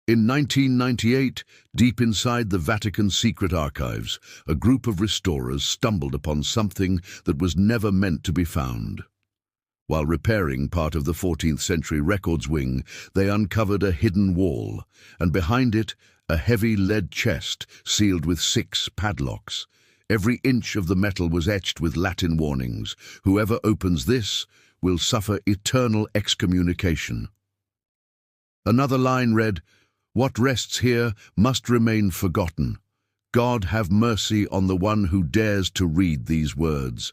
In 1998, deep inside the Vatican secret archives, a group of restorers stumbled upon something that was never meant to be found. While repairing part of the 14th century records wing, they uncovered a hidden wall, and behind it, a heavy lead chest sealed with 6 padlocks. Every inch of the metal was etched with Latin warnings. Whoever opens this will suffer eternal excommunication. Another line read, "What rests here must remain forgotten. God have mercy on the one who dares to read these words."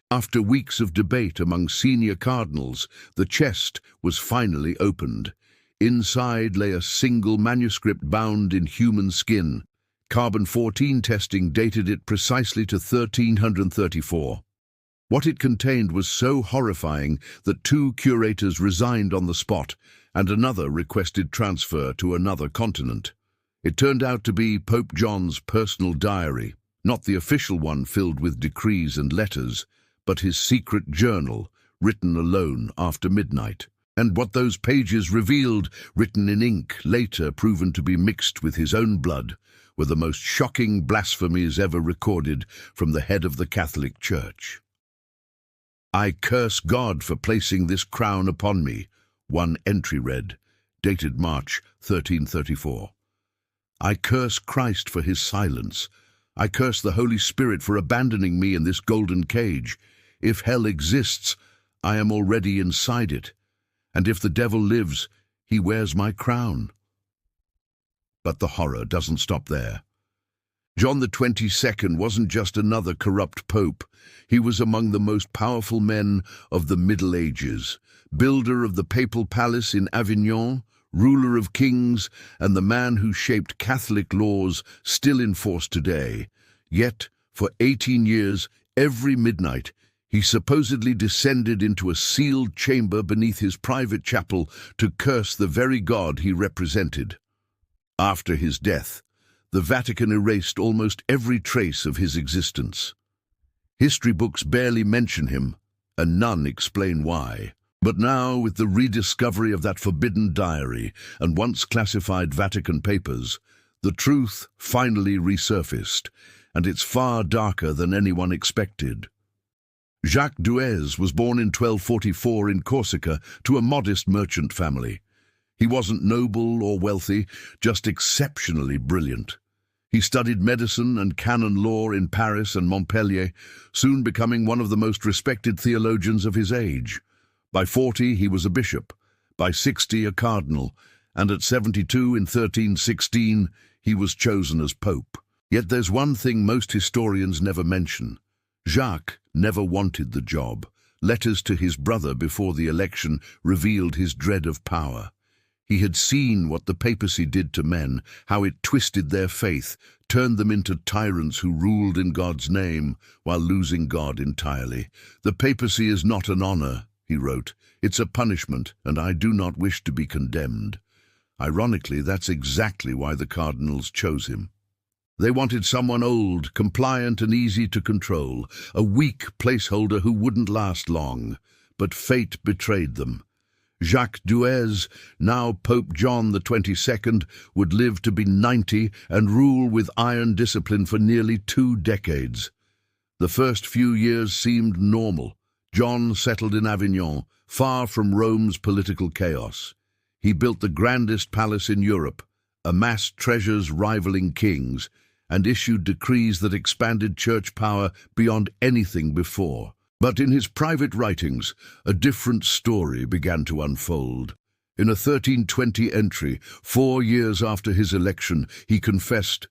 After weeks of debate among senior cardinals, the chest was finally opened. Inside lay a single manuscript bound in human skin. Carbon-14 testing dated it precisely to 1334. What it contained was so horrifying that 2 curators resigned on the spot, and another requested transfer to another continent. It turned out to be Pope John's personal diary, not the official one filled with decrees and letters, but his secret journal, written alone after midnight. And what those pages revealed, written in ink, later proven to be mixed with his own blood, were the most shocking blasphemies ever recorded from the head of the Catholic Church. "I curse God for placing this crown upon me," one entry read, dated March 1334. "I curse Christ for his silence. I curse the Holy Spirit for abandoning me in this golden cage. If hell exists, I am already inside it. And if the devil lives, he wears my crown." But the horror doesn't stop there. John the 22nd wasn't just another corrupt pope. He was among the most powerful men of the Middle Ages, builder of the papal palace in Avignon, ruler of kings, and the man who shaped Catholic laws still in force today. Yet, for 18 years, every midnight, he supposedly descended into a sealed chamber beneath his private chapel to curse the very God he represented. After his death, the Vatican erased almost every trace of his existence. History books barely mention him, and none explain why. But now, with the rediscovery of that forbidden diary and once classified Vatican papers, the truth finally resurfaced, and it's far darker than anyone expected. Jacques Duez was born in 1244 in Corsica to a modest merchant family. He wasn't noble or wealthy, just exceptionally brilliant. He studied medicine and canon law in Paris and Montpellier, soon becoming one of the most respected theologians of his age. By 40, he was a bishop, by 60, a cardinal, and at 72 in 1316, he was chosen as pope. Yet there's one thing most historians never mention. Jacques never wanted the job. Letters to his brother before the election revealed his dread of power. He had seen what the papacy did to men, how it twisted their faith, turned them into tyrants who ruled in God's name while losing God entirely. "The papacy is not an honor," he wrote. "It's a punishment, and I do not wish to be condemned." Ironically, that's exactly why the cardinals chose him. They wanted someone old, compliant and easy to control, a weak placeholder who wouldn't last long. But fate betrayed them. Jacques Duez, now Pope John the 22nd, would live to be 90 and rule with iron discipline for nearly 2 decades. The first few years seemed normal. John settled in Avignon, far from Rome's political chaos. He built the grandest palace in Europe, amassed treasures rivaling kings, and issued decrees that expanded church power beyond anything before. But in his private writings, a different story began to unfold. In a 1320 entry, 4 years after his election, he confessed,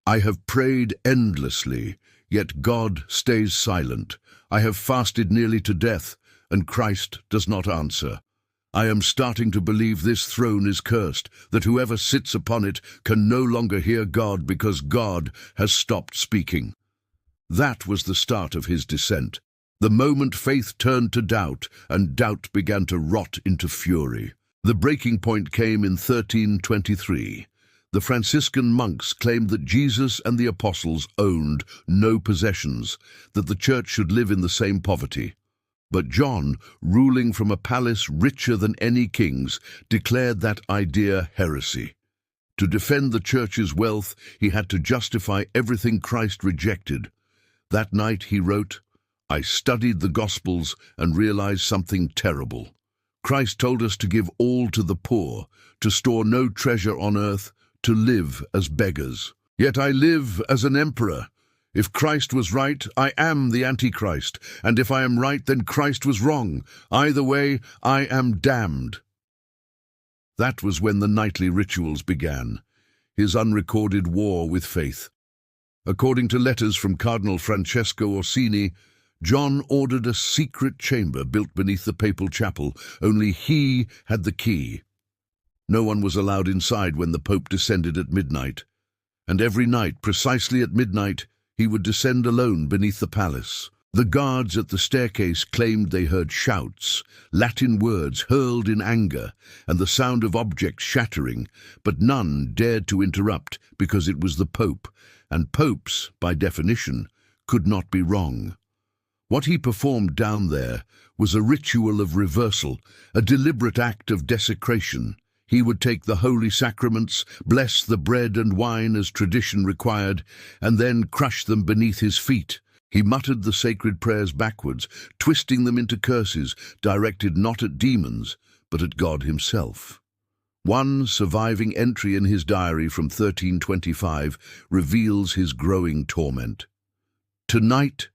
"I have prayed endlessly, yet God stays silent. I have fasted nearly to death, and Christ does not answer. I am starting to believe this throne is cursed, that whoever sits upon it can no longer hear God because God has stopped speaking." That was the start of his descent. The moment faith turned to doubt, and doubt began to rot into fury. The breaking point came in 1323. The Franciscan monks claimed that Jesus and the apostles owned no possessions, that the church should live in the same poverty. But John, ruling from a palace richer than any king's, declared that idea heresy. To defend the church's wealth, he had to justify everything Christ rejected. That night he wrote, "I studied the Gospels and realized something terrible. Christ told us to give all to the poor, to store no treasure on earth, to live as beggars. Yet I live as an emperor. If Christ was right, I am the Antichrist, and if I am right, then Christ was wrong. Either way, I am damned." That was when the nightly rituals began, his unrecorded war with faith. According to letters from Cardinal Francesco Orsini, John ordered a secret chamber built beneath the papal chapel. Only he had the key. No one was allowed inside when the Pope descended at midnight. And every night, precisely at midnight, he would descend alone beneath the palace. The guards at the staircase claimed they heard shouts, Latin words hurled in anger, and the sound of objects shattering, but none dared to interrupt because it was the Pope, and popes, by definition, could not be wrong. What he performed down there was a ritual of reversal, a deliberate act of desecration. He would take the holy sacraments, bless the bread and wine as tradition required, and then crush them beneath his feet. He muttered the sacred prayers backwards, twisting them into curses directed not at demons, but at God himself. One surviving entry in his diary from 1325 reveals his growing torment. "Tonight,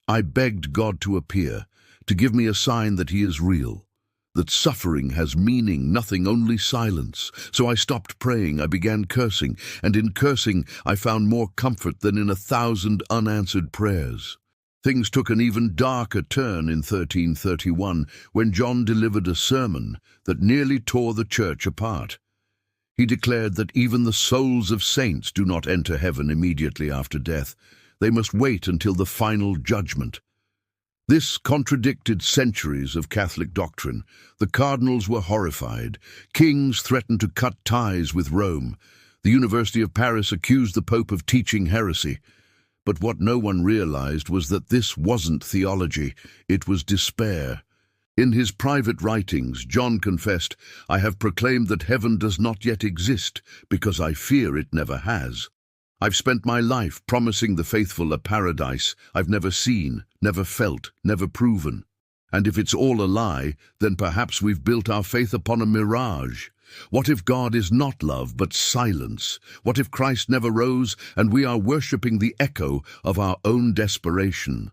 I begged God to appear, to give me a sign that he is real, that suffering has meaning, nothing, only silence. So I stopped praying, I began cursing, and in cursing I found more comfort than in 1,000 unanswered prayers." Things took an even darker turn in 1331, when John delivered a sermon that nearly tore the church apart. He declared that even the souls of saints do not enter heaven immediately after death. They must wait until the final judgment. This contradicted centuries of Catholic doctrine. The cardinals were horrified. Kings threatened to cut ties with Rome. The University of Paris accused the Pope of teaching heresy. But what no one realized was that this wasn't theology, it was despair. In his private writings, John confessed, "I have proclaimed that heaven does not yet exist, because I fear it never has. I've spent my life promising the faithful a paradise I've never seen, never felt, never proven. And if it's all a lie, then perhaps we've built our faith upon a mirage. What if God is not love, but silence? What if Christ never rose, and we are worshipping the echo of our own desperation?"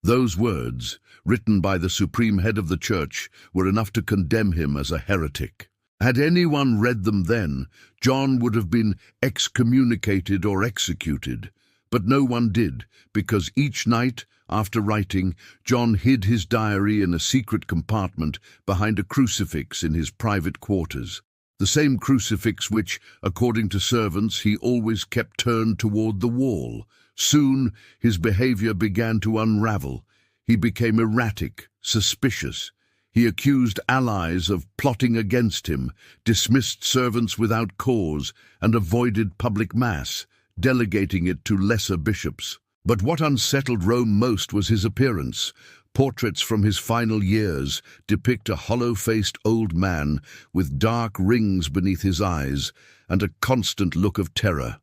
Those words, written by the supreme head of the church, were enough to condemn him as a heretic. Had anyone read them then, John would have been excommunicated or executed. But no one did, because each night, after writing, John hid his diary in a secret compartment behind a crucifix in his private quarters. The same crucifix which, according to servants, he always kept turned toward the wall. Soon his behavior began to unravel. He became erratic, suspicious. He accused allies of plotting against him, dismissed servants without cause, and avoided public mass, delegating it to lesser bishops. But what unsettled Rome most was his appearance. Portraits from his final years depict a hollow-faced old man with dark rings beneath his eyes and a constant look of terror.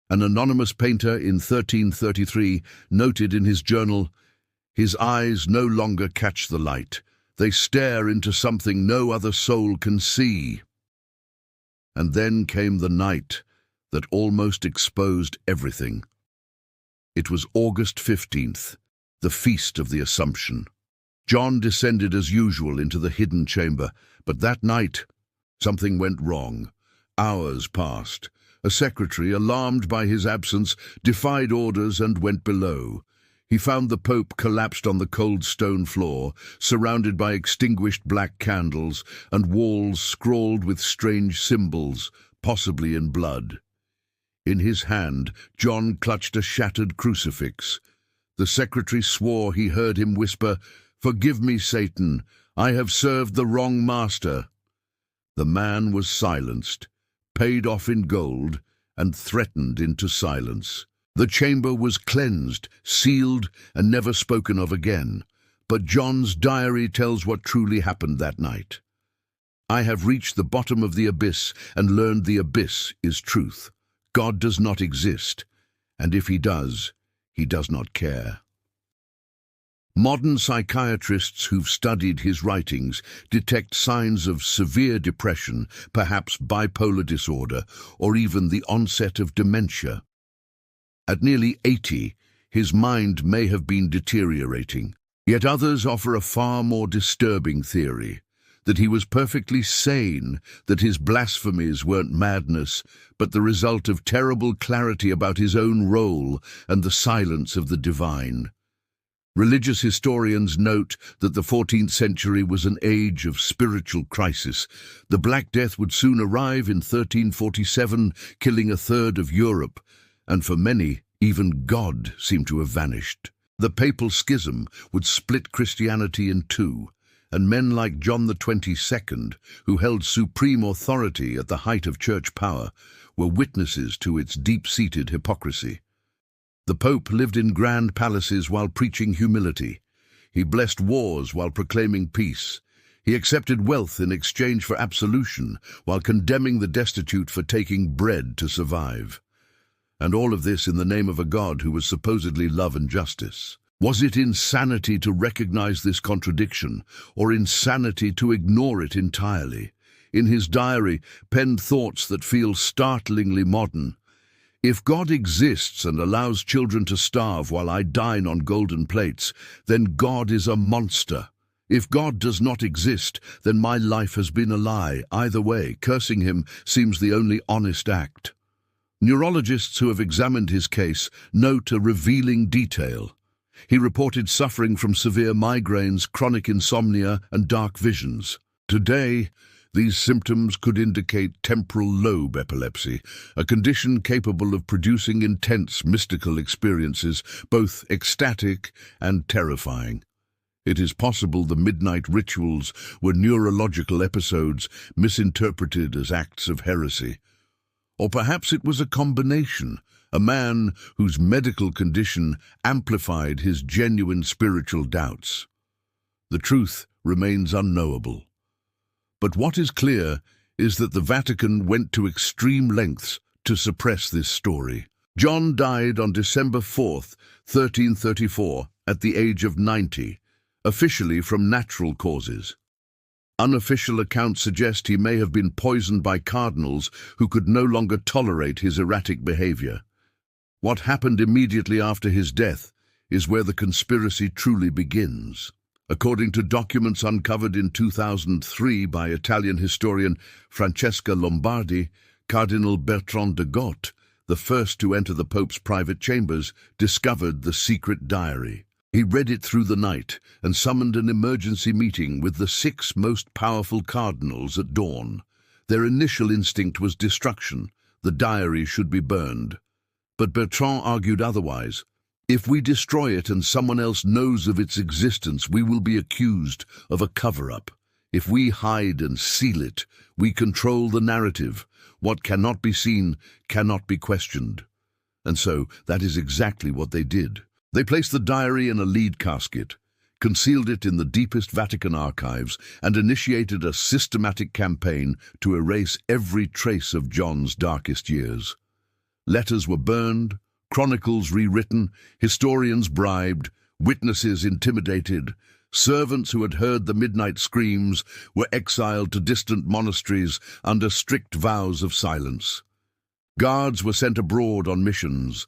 An anonymous painter in 1333 noted in his journal, "His eyes no longer catch the light. They stare into something no other soul can see." And then came the night that almost exposed everything. It was August 15th, the Feast of the Assumption. John descended as usual into the hidden chamber, but that night something went wrong. Hours passed. A secretary, alarmed by his absence, defied orders and went below. He found the Pope collapsed on the cold stone floor, surrounded by extinguished black candles and walls scrawled with strange symbols, possibly in blood. In his hand, John clutched a shattered crucifix. The secretary swore he heard him whisper, "Forgive me, Satan, I have served the wrong master." The man was silenced, paid off in gold, and threatened into silence. The chamber was cleansed, sealed, and never spoken of again. But John's diary tells what truly happened that night. I have reached the bottom of the abyss and learned the abyss is truth. God does not exist, and if he does not care. Modern psychiatrists who've studied his writings detect signs of severe depression, perhaps bipolar disorder, or even the onset of dementia. At nearly 80, his mind may have been deteriorating. Yet others offer a far more disturbing theory, that he was perfectly sane, that his blasphemies weren't madness, but the result of terrible clarity about his own role and the silence of the divine. Religious historians note that the 14th century was an age of spiritual crisis. The Black Death would soon arrive in 1347, killing a third of Europe, and for many, even God seemed to have vanished. The papal schism would split Christianity in two, and men like John the 22nd, who held supreme authority at the height of church power, were witnesses to its deep-seated hypocrisy. The Pope lived in grand palaces while preaching humility. He blessed wars while proclaiming peace. He accepted wealth in exchange for absolution, while condemning the destitute for taking bread to survive. And all of this in the name of a God who was supposedly love and justice. Was it insanity to recognize this contradiction, or insanity to ignore it entirely? In his diary, penned thoughts that feel startlingly modern. If God exists and allows children to starve while I dine on golden plates, then God is a monster. If God does not exist, then my life has been a lie. Either way, cursing him seems the only honest act. Neurologists who have examined his case note a revealing detail. He reported suffering from severe migraines, chronic insomnia, and dark visions. Today, these symptoms could indicate temporal lobe epilepsy, a condition capable of producing intense mystical experiences, both ecstatic and terrifying. It is possible the midnight rituals were neurological episodes misinterpreted as acts of heresy. Or perhaps it was a combination, a man whose medical condition amplified his genuine spiritual doubts. The truth remains unknowable. But what is clear is that the Vatican went to extreme lengths to suppress this story. John died on December 4th, 1334, at the age of 90, officially from natural causes. Unofficial accounts suggest he may have been poisoned by cardinals who could no longer tolerate his erratic behavior. What happened immediately after his death is where the conspiracy truly begins. According to documents uncovered in 2003 by Italian historian Francesca Lombardi, Cardinal Bertrand de Goth, the first to enter the Pope's private chambers, discovered the secret diary. He read it through the night and summoned an emergency meeting with the 6 most powerful cardinals at dawn. Their initial instinct was destruction. The diary should be burned. But Bertrand argued otherwise. If we destroy it and someone else knows of its existence, we will be accused of a cover-up. If we hide and seal it, we control the narrative. What cannot be seen cannot be questioned. And so that is exactly what they did. They placed the diary in a lead casket, concealed it in the deepest Vatican archives, and initiated a systematic campaign to erase every trace of John's darkest years. Letters were burned, chronicles rewritten, historians bribed, witnesses intimidated. Servants who had heard the midnight screams were exiled to distant monasteries under strict vows of silence. Guards were sent abroad on missions.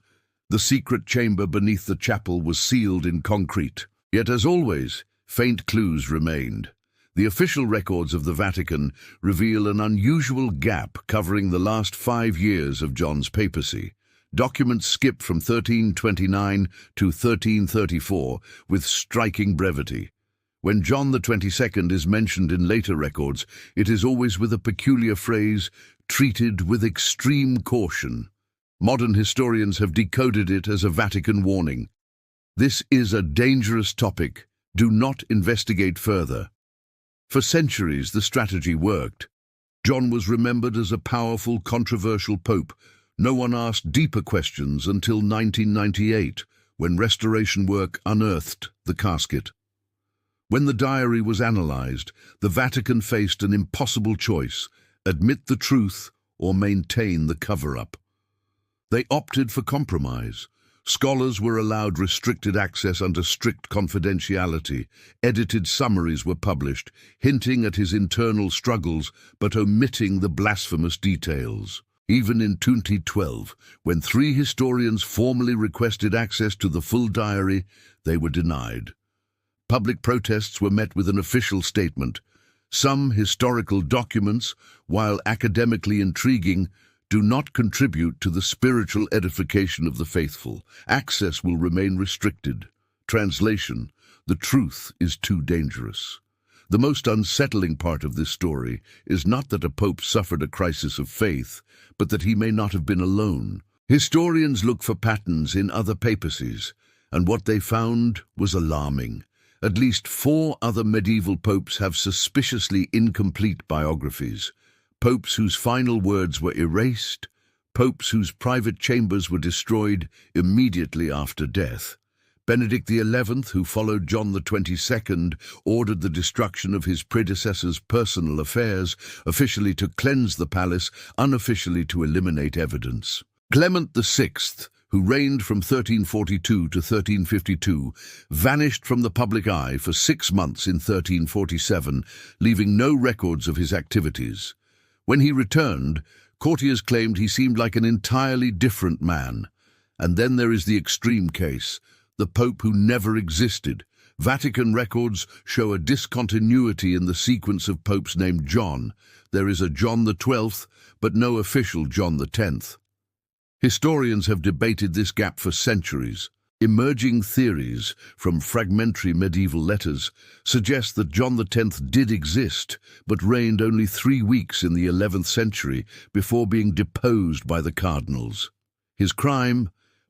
The secret chamber beneath the chapel was sealed in concrete. Yet, as always, faint clues remained. The official records of the Vatican reveal an unusual gap covering the last 5 years of John's papacy. Documents skip from 1329 to 1334 with striking brevity. When John the 22nd is mentioned in later records, it is always with a peculiar phrase, treated with extreme caution. Modern historians have decoded it as a Vatican warning. This is a dangerous topic. Do not investigate further. For centuries, the strategy worked. John was remembered as a powerful, controversial pope. No one asked deeper questions until 1998, when restoration work unearthed the casket. When the diary was analyzed, the Vatican faced an impossible choice: admit the truth or maintain the cover-up. They opted for compromise. Scholars were allowed restricted access under strict confidentiality. Edited summaries were published, hinting at his internal struggles but omitting the blasphemous details. Even in 2012, when 3 historians formally requested access to the full diary, they were denied. Public protests were met with an official statement. Some historical documents, while academically intriguing, do not contribute to the spiritual edification of the faithful. Access will remain restricted. Translation: the truth is too dangerous. The most unsettling part of this story is not that a pope suffered a crisis of faith, but that he may not have been alone. Historians look for patterns in other papacies, and what they found was alarming. At least 4 other medieval popes have suspiciously incomplete biographies. Popes whose final words were erased, popes whose private chambers were destroyed immediately after death. Benedict XI, who followed John XXII, ordered the destruction of his predecessor's personal affairs, officially to cleanse the palace, unofficially to eliminate evidence. Clement VI, who reigned from 1342 to 1352, vanished from the public eye for 6 months in 1347, leaving no records of his activities. When he returned, courtiers claimed he seemed like an entirely different man. And then there is the extreme case, the Pope who never existed. Vatican records show a discontinuity in the sequence of popes named John. There is a John XII, but no official John X. Historians have debated this gap for centuries. Emerging theories from fragmentary medieval letters suggest that John X did exist, but reigned only 3 weeks in the 11th century before being deposed by the cardinals. His crime: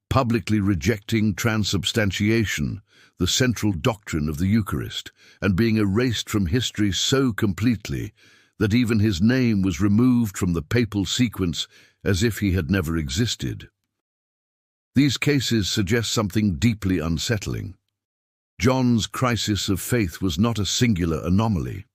publicly rejecting transubstantiation, the central doctrine of the Eucharist, and being erased from history so completely that even his name was removed from the papal sequence as if he had never existed. These cases suggest something deeply unsettling. John's crisis of faith was not a singular anomaly,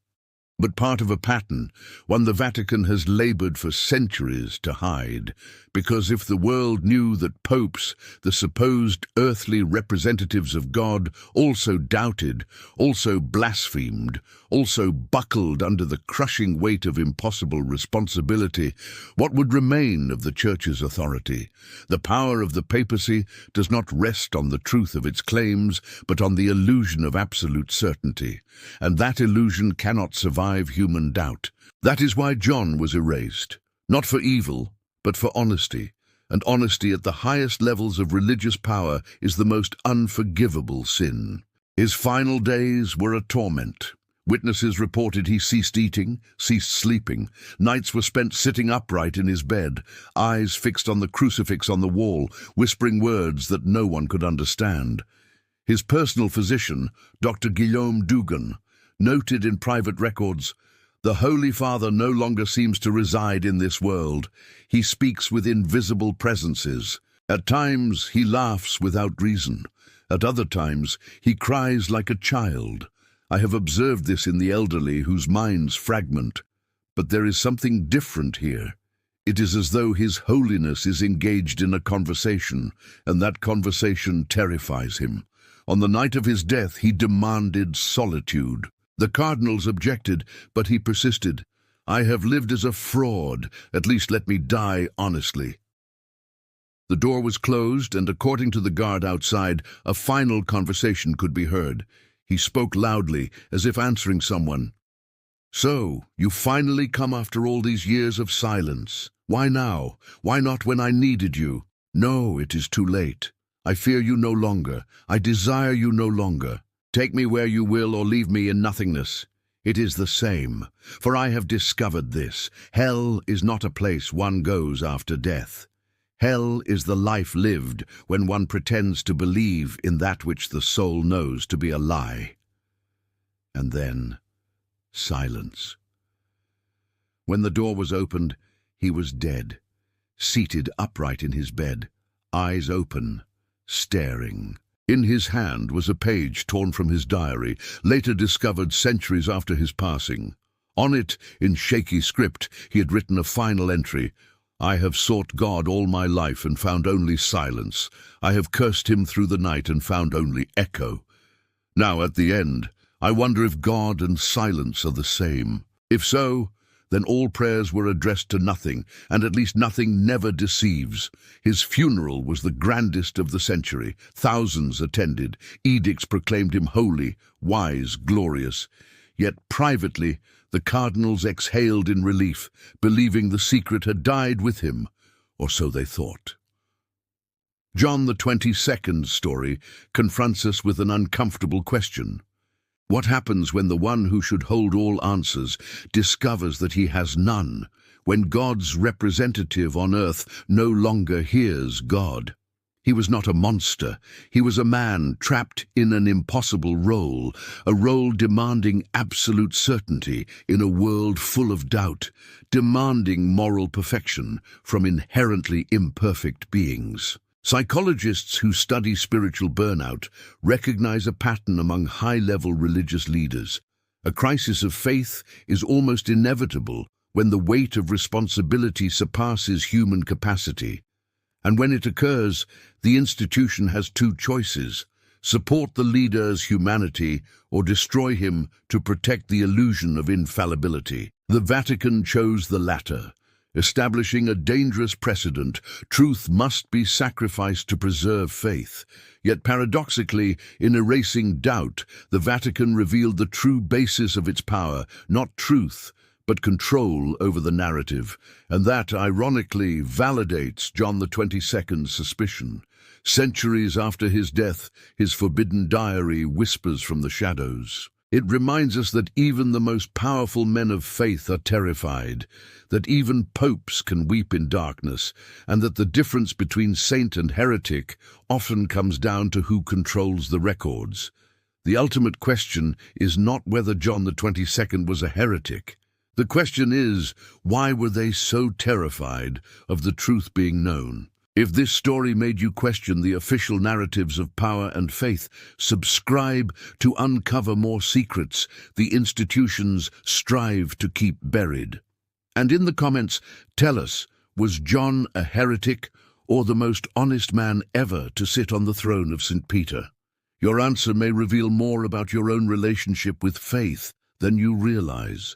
but part of a pattern, one the Vatican has labored for centuries to hide. Because if the world knew that popes, the supposed earthly representatives of God, also doubted, also blasphemed, also buckled under the crushing weight of impossible responsibility, what would remain of the Church's authority? The power of the papacy does not rest on the truth of its claims, but on the illusion of absolute certainty, and that illusion cannot survive human doubt. That is why John was erased, not for evil, but for honesty, and honesty at the highest levels of religious power is the most unforgivable sin. His final days were a torment. Witnesses reported he ceased eating, ceased sleeping. Nights were spent sitting upright in his bed, eyes fixed on the crucifix on the wall, whispering words that no one could understand. His personal physician, Dr. Guillaume Dugan, noted in private records, "The Holy Father no longer seems to reside in this world. He speaks with invisible presences. At times he laughs without reason. At other times he cries like a child. I have observed this in the elderly whose minds fragment. But there is something different here. It is as though His Holiness is engaged in a conversation, and that conversation terrifies him. On the night of his death he demanded solitude. The cardinals objected, but he persisted. I have lived as a fraud. At least let me die honestly." The door was closed, and according to the guard outside, a final conversation could be heard. He spoke loudly, as if answering someone. "So, you finally come after all these years of silence. Why now? Why not when I needed you? No, it is too late. I fear you no longer. I desire you no longer. Take me where you will or leave me in nothingness. It is the same, for I have discovered this. Hell is not a place one goes after death. Hell is the life lived when one pretends to believe in that which the soul knows to be a lie." And then, silence. When the door was opened, he was dead, seated upright in his bed, eyes open, staring. In his hand was a page torn from his diary, later discovered centuries after his passing. On it, in shaky script, he had written a final entry: "I have sought God all my life and found only silence. I have cursed him through the night and found only echo." Now, at the end, I wonder if God and silence are the same. If so, then all prayers were addressed to nothing, and at least nothing never deceives. His funeral was the grandest of the century. Thousands attended. Edicts proclaimed him holy, wise, glorious. Yet privately, the cardinals exhaled in relief, believing the secret had died with him, or so they thought. John the 22nd's story confronts us with an uncomfortable question. What happens when the one who should hold all answers discovers that he has none, when God's representative on earth no longer hears God? He was not a monster. He was a man trapped in an impossible role, a role demanding absolute certainty in a world full of doubt, demanding moral perfection from inherently imperfect beings. Psychologists who study spiritual burnout recognize a pattern among high-level religious leaders. A crisis of faith is almost inevitable when the weight of responsibility surpasses human capacity. And when it occurs, the institution has two choices: support the leader's humanity or destroy him to protect the illusion of infallibility. The Vatican chose the latter, establishing a dangerous precedent. Truth must be sacrificed to preserve faith. Yet paradoxically, in erasing doubt, the Vatican revealed the true basis of its power, not truth, but control over the narrative. And that, ironically, validates John the 22nd's suspicion. Centuries after his death, his forbidden diary whispers from the shadows. It reminds us that even the most powerful men of faith are terrified, that even popes can weep in darkness, and that the difference between saint and heretic often comes down to who controls the records. The ultimate question is not whether John the 22nd was a heretic. The question is, why were they so terrified of the truth being known? If this story made you question the official narratives of power and faith, subscribe to uncover more secrets the institutions strive to keep buried. And in the comments, tell us, was John a heretic or the most honest man ever to sit on the throne of St. Peter? Your answer may reveal more about your own relationship with faith than you realize.